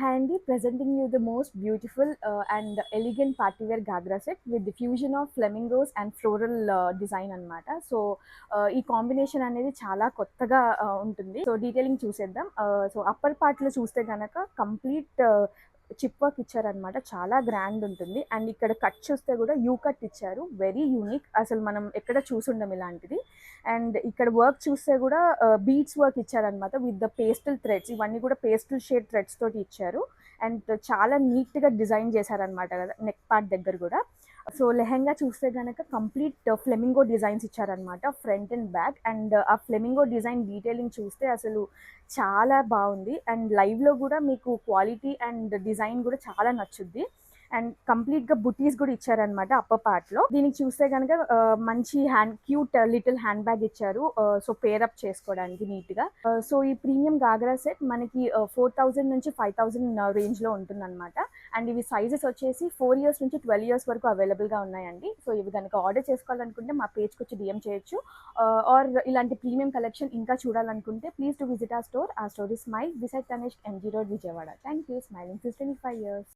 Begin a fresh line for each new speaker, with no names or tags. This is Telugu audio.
Hi Andy, presenting you the most beautiful and elegant party wear Gagra set with the fusion of flamingos and floral design అన్నమాట. సో ఈ కాంబినేషన్ అనేది చాలా కొత్తగా ఉంటుంది. సో డీటెయిలింగ్ చూసేద్దాం. సో అప్పర్ పార్ట్లో చూస్తే గనక కంప్లీట్ చిప్ వర్క్ ఇచ్చారనమాట. చాలా గ్రాండ్ ఉంటుంది. అండ్ ఇక్కడ కట్ చూస్తే కూడా యూ కట్ ఇచ్చారు. Very unique. అసలు మనం ఎక్కడ చూసుండం ఇలాంటిది. అండ్ ఇక్కడ వర్క్ చూస్తే కూడా బీడ్స్ వర్క్ ఇచ్చారనమాట విత్ ద పేస్టల్ థ్రెడ్స్. ఇవన్నీ కూడా పేస్టల్ షేడ్ థ్రెడ్స్ తోటి ఇచ్చారు. అండ్ చాలా నీట్గా డిజైన్ చేశారనమాట కదా నెక్ పార్ట్ దగ్గర కూడా. సో లెహెంగా చూస్తే కనుక కంప్లీట్ ఫ్లెమింగో డిజైన్స్ ఇచ్చారనమాట ఫ్రంట్ అండ్ బ్యాక్. అండ్ ఆ ఫ్లెమింగో డిజైన్ డీటెయిలింగ్ చూస్తే అసలు చాలా బాగుంది. అండ్ లైవ్లో కూడా మీకు క్వాలిటీ అండ్ డిజైన్ కూడా చాలా నచ్చుద్ది. అండ్ కంప్లీట్గా బుటీస్ కూడా ఇచ్చారనమాట అప్పర్ పార్ట్లో. దీనికి చూస్తే కనుక మంచి క్యూట్ లిటిల్ హ్యాండ్ బ్యాగ్ ఇచ్చారు. సో పేరప్ చేసుకోవడానికి నీట్గా. సో ఈ ప్రీమియం గాగ్రా సెట్ మనకి 4000 నుంచి 5000 రేంజ్లో ఉంటుందన్నమాట. అండ్ ఇవి సైజెస్ వచ్చేసి 4 ఇయర్స్ నుంచి 12 ఇయర్స్ వరకు అవైలబుల్గా ఉన్నాయండి. సో ఇవి కనుక ఆర్డర్ చేసుకోవాలనుకుంటే మా పేజ్కి వచ్చి డిఎం చేయొచ్చు. ఆర్ ఇలాంటి ప్రీమియం కలెక్షన్ ఇంకా చూడాలనుకుంటే ప్లీజ్ టు విజిట్ ఆ స్టోర్. ఆ store is smile beside Tanishq MG road Vijayawada. Thank you. Smiling since 25 years.